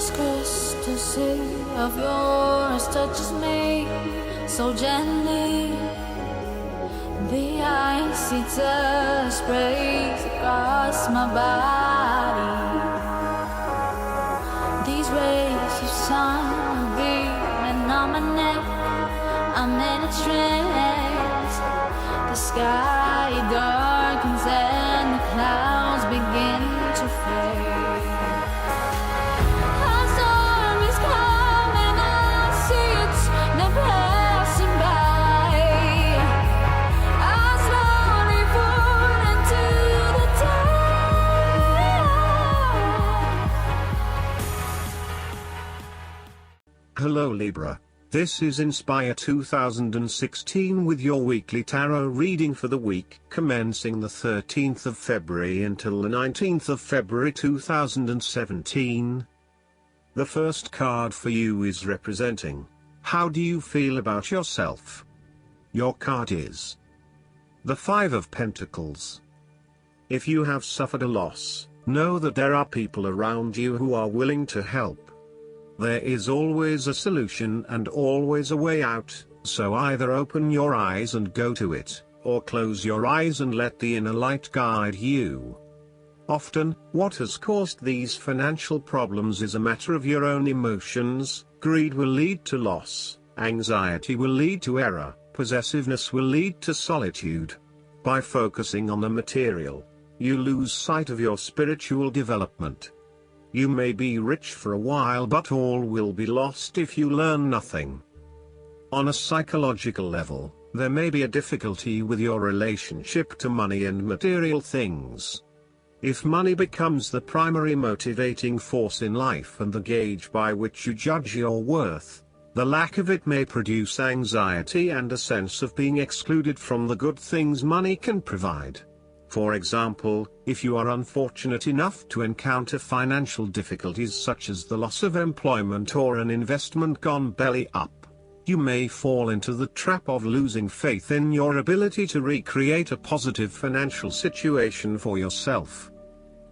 this crystal sea of yours touches me so gently. The icy touch breaks across my body. These rays of sun are beaming on my neck. I'm in a trance. The sky darkens and the clouds begin to fade. A storm is coming, I see it now passing by. I slowly fall into the tide. Hello Libra. This is Inspire 2016 with your weekly tarot reading for the week commencing the 13th of February until the 19th of February 2017. The first card for you is representing, how do you feel about yourself? Your card is the Five of Pentacles. If you have suffered a loss, know that there are people around you who are willing to help. There is always a solution and always a way out, so either open your eyes and go to it, or close your eyes and let the inner light guide you. Often, what has caused these financial problems is a matter of your own emotions. Greed will lead to loss, anxiety will lead to error, possessiveness will lead to solitude. By focusing on the material, you lose sight of your spiritual development. You may be rich for a while, but all will be lost if you learn nothing. On a psychological level, there may be a difficulty with your relationship to money and material things. If money becomes the primary motivating force in life and the gauge by which you judge your worth, the lack of it may produce anxiety and a sense of being excluded from the good things money can provide. For example, if you are unfortunate enough to encounter financial difficulties such as the loss of employment or an investment gone belly up, you may fall into the trap of losing faith in your ability to recreate a positive financial situation for yourself.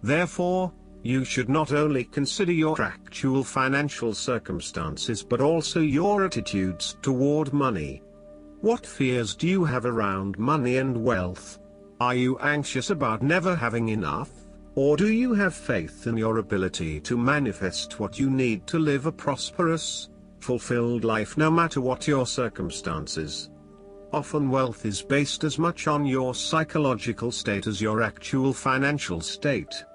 Therefore, you should not only consider your actual financial circumstances but also your attitudes toward money. What fears do you have around money and wealth? Are you anxious about never having enough, or do you have faith in your ability to manifest what you need to live a prosperous, fulfilled life no matter what your circumstances? Often wealth is based as much on your psychological state as your actual financial state.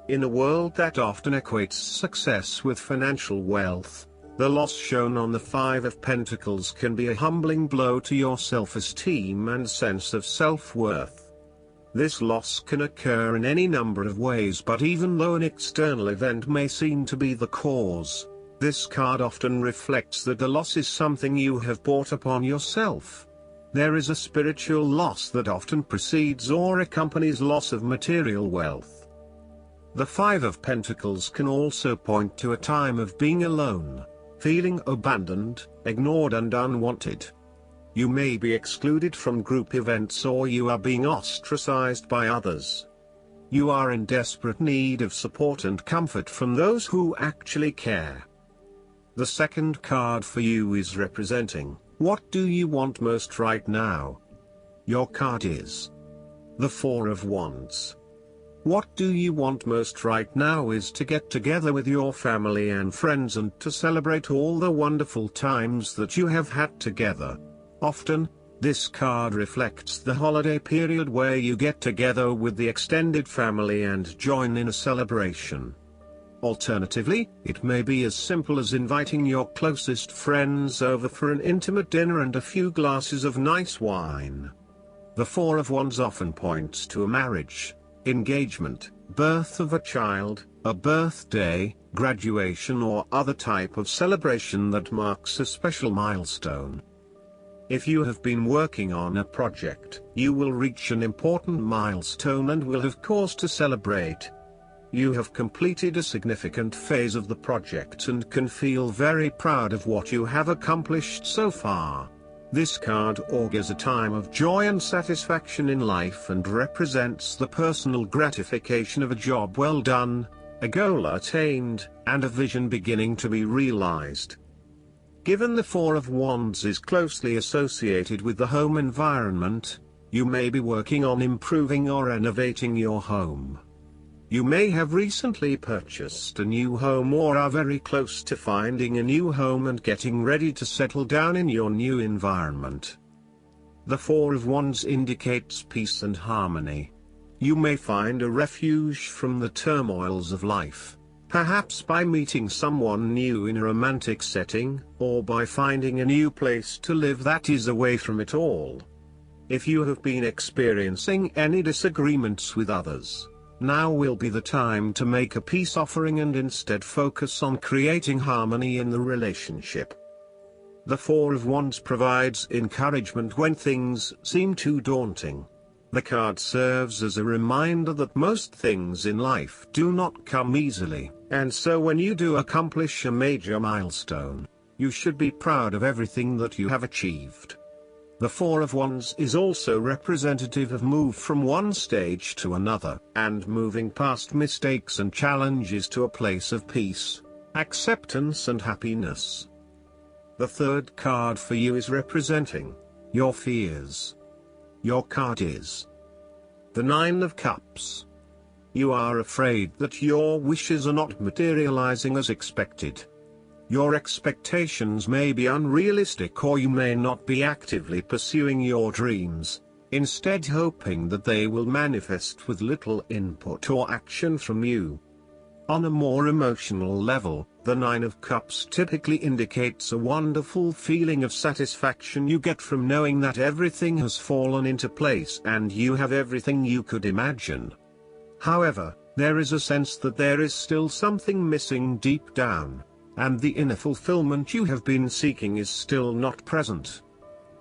In a world that often equates success with financial wealth, the loss shown on the Five of Pentacles can be a humbling blow to your self-esteem and sense of self-worth. This loss can occur in any number of ways, but even though an external event may seem to be the cause, this card often reflects that the loss is something you have brought upon yourself. There is a spiritual loss that often precedes or accompanies loss of material wealth. The Five of Pentacles can also point to a time of being alone, feeling abandoned, ignored and unwanted. You may be excluded from group events or you are being ostracized by others. You are in desperate need of support and comfort from those who actually care. The second card for you is representing, what do you want most right now? Your card is the Four of Wands. What do you want most right now is to get together with your family and friends and to celebrate all the wonderful times that you have had together. Often, this card reflects the holiday period where you get together with the extended family and join in a celebration. Alternatively, it may be as simple as inviting your closest friends over for an intimate dinner and a few glasses of nice wine. The Four of Wands often points to a marriage, engagement, birth of a child, a birthday, graduation or other type of celebration that marks a special milestone. If you have been working on a project, you will reach an important milestone and will have cause to celebrate. You have completed a significant phase of the project and can feel very proud of what you have accomplished so far. This card augurs a time of joy and satisfaction in life and represents the personal gratification of a job well done. a goal attained, and a vision beginning to be realized. Given the Four of Wands is closely associated with the home environment, you may be working on improving or renovating your home. You may have recently purchased a new home or are very close to finding a new home and getting ready to settle down in your new environment. The Four of Wands indicates peace and harmony. You may find a refuge from the turmoils of life, perhaps by meeting someone new in a romantic setting, or by finding a new place to live that is away from it all. If you have been experiencing any disagreements with others, now will be the time to make a peace offering and instead focus on creating harmony in the relationship. The Four of Wands provides encouragement when things seem too daunting. The card serves as a reminder that most things in life do not come easily, and so when you do accomplish a major milestone, you should be proud of everything that you have achieved. The Four of Wands is also representative of move from one stage to another, and moving past mistakes and challenges to a place of peace, acceptance and happiness. The third card for you is representing your fears. Your card is the Nine of Cups. You are afraid that your wishes are not materializing as expected. Your expectations may be unrealistic, or you may not be actively pursuing your dreams, instead hoping that they will manifest with little input or action from you. On a more emotional level, the Nine of Cups typically indicates a wonderful feeling of satisfaction you get from knowing that everything has fallen into place and you have everything you could imagine. However, there is a sense that there is still something missing deep down, and the inner fulfillment you have been seeking is still not present.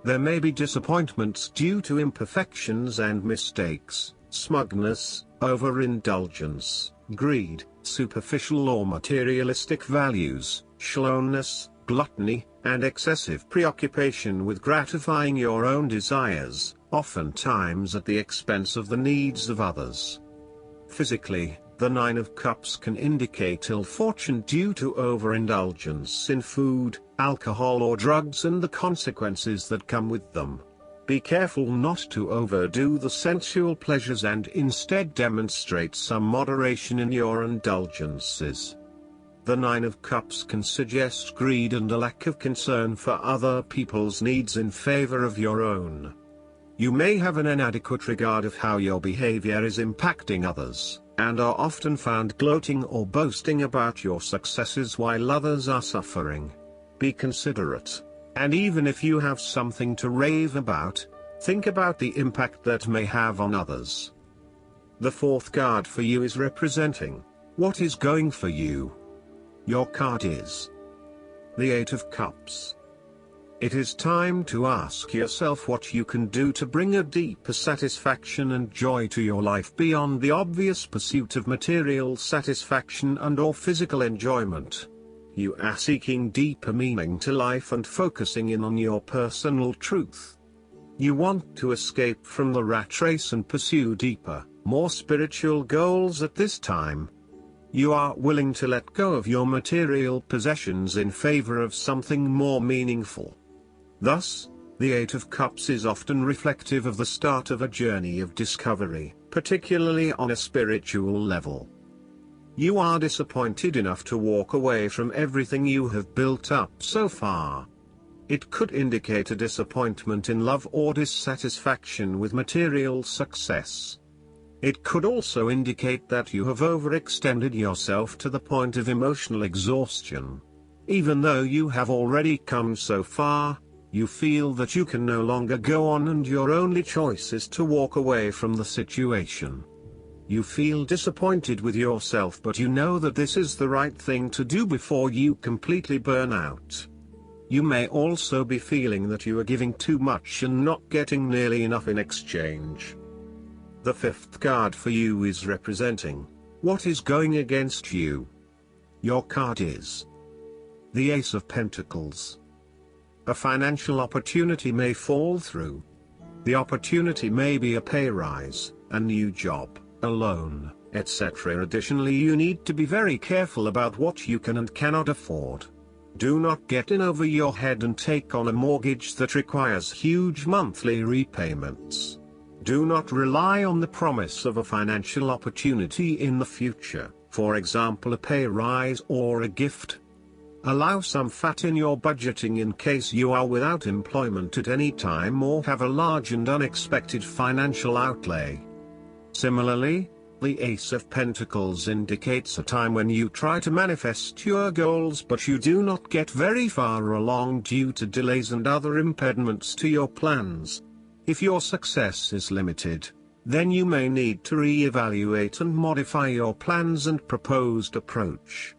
There may be disappointments due to imperfections and mistakes, smugness, overindulgence, greed, superficial or materialistic values, shallowness, gluttony, and excessive preoccupation with gratifying your own desires, oftentimes at the expense of the needs of others. Physically, the Nine of Cups can indicate ill fortune due to overindulgence in food, alcohol or drugs and the consequences that come with them. Be careful not to overdo the sensual pleasures and instead demonstrate some moderation in your indulgences. The Nine of Cups can suggest greed and a lack of concern for other people's needs in favor of your own. You may have an inadequate regard of how your behavior is impacting others, and are often found gloating or boasting about your successes while others are suffering. Be considerate. And even if you have something to rave about, think about the impact that may have on others. The fourth card for you is representing what is going for you. Your card is the Eight of Cups. It is time to ask yourself what you can do to bring a deeper satisfaction and joy to your life beyond the obvious pursuit of material satisfaction and/or physical enjoyment. You are seeking deeper meaning to life and focusing in on your personal truth. You want to escape from the rat race and pursue deeper, more spiritual goals at this time. You are willing to let go of your material possessions in favor of something more meaningful. Thus, the Eight of Cups is often reflective of the start of a journey of discovery, particularly on a spiritual level. You are disappointed enough to walk away from everything you have built up so far. It could indicate a disappointment in love or dissatisfaction with material success. It could also indicate that you have overextended yourself to the point of emotional exhaustion. Even though you have already come so far, you feel that you can no longer go on and your only choice is to walk away from the situation. You feel disappointed with yourself, but you know that this is the right thing to do before you completely burn out. You may also be feeling that you are giving too much and not getting nearly enough in exchange. The fifth card for you is representing what is going against you. Your card is the Ace of Pentacles. A financial opportunity may fall through. The opportunity may be a pay rise, a new job, a loan, etc. Additionally, you need to be very careful about what you can and cannot afford. Do not get in over your head and take on a mortgage that requires huge monthly repayments. Do not rely on the promise of a financial opportunity in the future, for example a pay rise or a gift. Allow some fat in your budgeting in case you are without employment at any time or have a large and unexpected financial outlay. Similarly, the Ace of Pentacles indicates a time when you try to manifest your goals but you do not get very far along due to delays and other impediments to your plans. If your success is limited, then you may need to re-evaluate and modify your plans and proposed approach.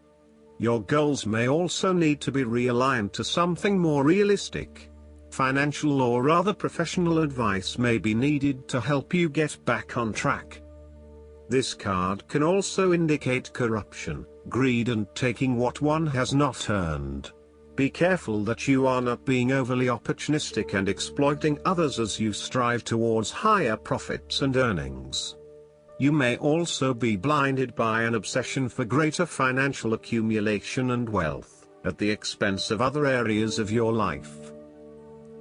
Your goals may also need to be realigned to something more realistic. Financial or other professional advice may be needed to help you get back on track. This card can also indicate corruption, greed and taking what one has not earned. Be careful that you are not being overly opportunistic and exploiting others as you strive towards higher profits and earnings. You may also be blinded by an obsession for greater financial accumulation and wealth, at the expense of other areas of your life.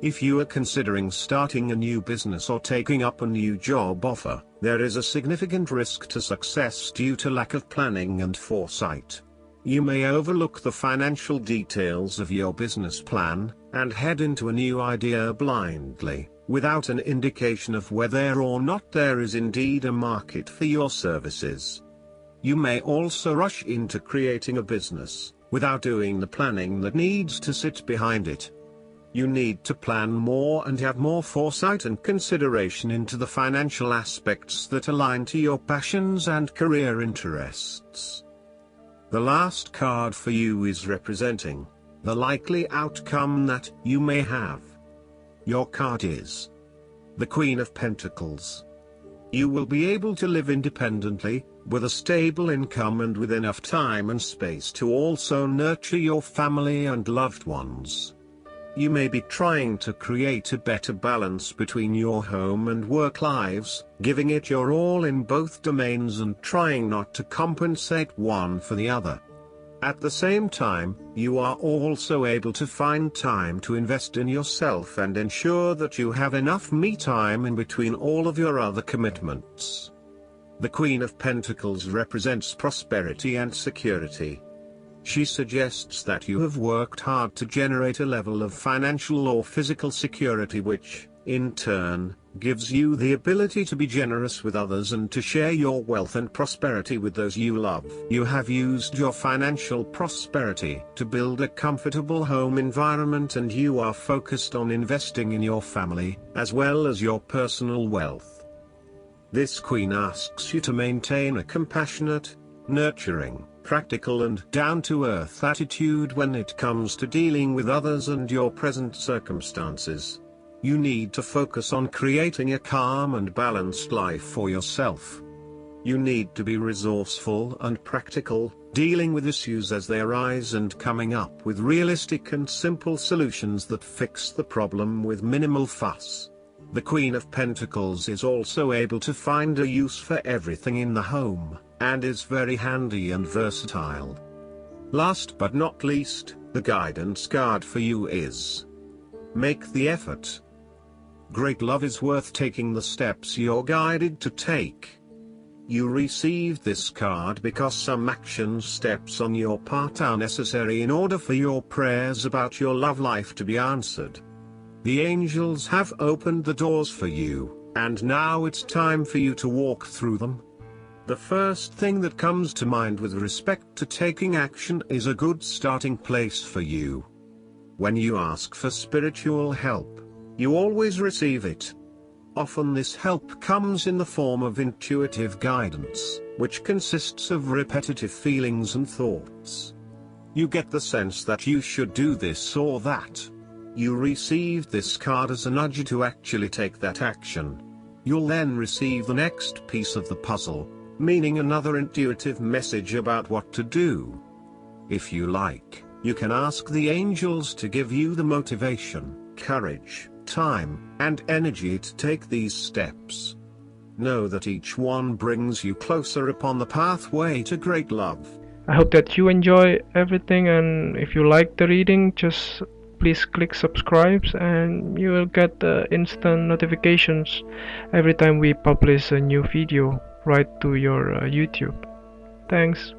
If you are considering starting a new business or taking up a new job offer, there is a significant risk to success due to lack of planning and foresight. You may overlook the financial details of your business plan, and head into a new idea blindly, without an indication of whether or not there is indeed a market for your services. You may also rush into creating a business, without doing the planning that needs to sit behind it. You need to plan more and have more foresight and consideration into the financial aspects that align to your passions and career interests. The last card for you is representing the likely outcome that you may have. Your card is the Queen of Pentacles. You will be able to live independently, with a stable income and with enough time and space to also nurture your family and loved ones. You may be trying to create a better balance between your home and work lives, giving it your all in both domains and trying not to compensate one for the other. At the same time, you are also able to find time to invest in yourself and ensure that you have enough me time in between all of your other commitments. The Queen of Pentacles represents prosperity and security. She suggests that you have worked hard to generate a level of financial or physical security which, in turn, gives you the ability to be generous with others and to share your wealth and prosperity with those you love. You have used your financial prosperity to build a comfortable home environment and you are focused on investing in your family, as well as your personal wealth. This Queen asks you to maintain a compassionate, nurturing, practical and down-to-earth attitude when it comes to dealing with others and your present circumstances. You need to focus on creating a calm and balanced life for yourself. You need to be resourceful and practical, dealing with issues as they arise and coming up with realistic and simple solutions that fix the problem with minimal fuss. The Queen of Pentacles is also able to find a use for everything in the home, and is very handy and versatile. Last but not least, the guidance card for you is Make the Effort. Great love is worth taking the steps you're guided to take. You received this card because some action steps on your part are necessary in order for your prayers about your love life to be answered. The angels have opened the doors for you, and now it's time for you to walk through them. The first thing that comes to mind with respect to taking action is a good starting place for you. When you ask for spiritual help, you always receive it. Often this help comes in the form of intuitive guidance, which consists of repetitive feelings and thoughts. You get the sense that you should do this or that. You received this card as a nudge to actually take that action. You'll then receive the next piece of the puzzle, meaning another intuitive message about what to do. If you like, you can ask the angels to give you the motivation, courage, time, and energy to take these steps. Know that each one brings you closer upon the pathway to great love. I hope that you enjoy everything, and if you like the reading, just please click subscribe and you will get instant notifications every time we publish a new video right to your YouTube. Thanks.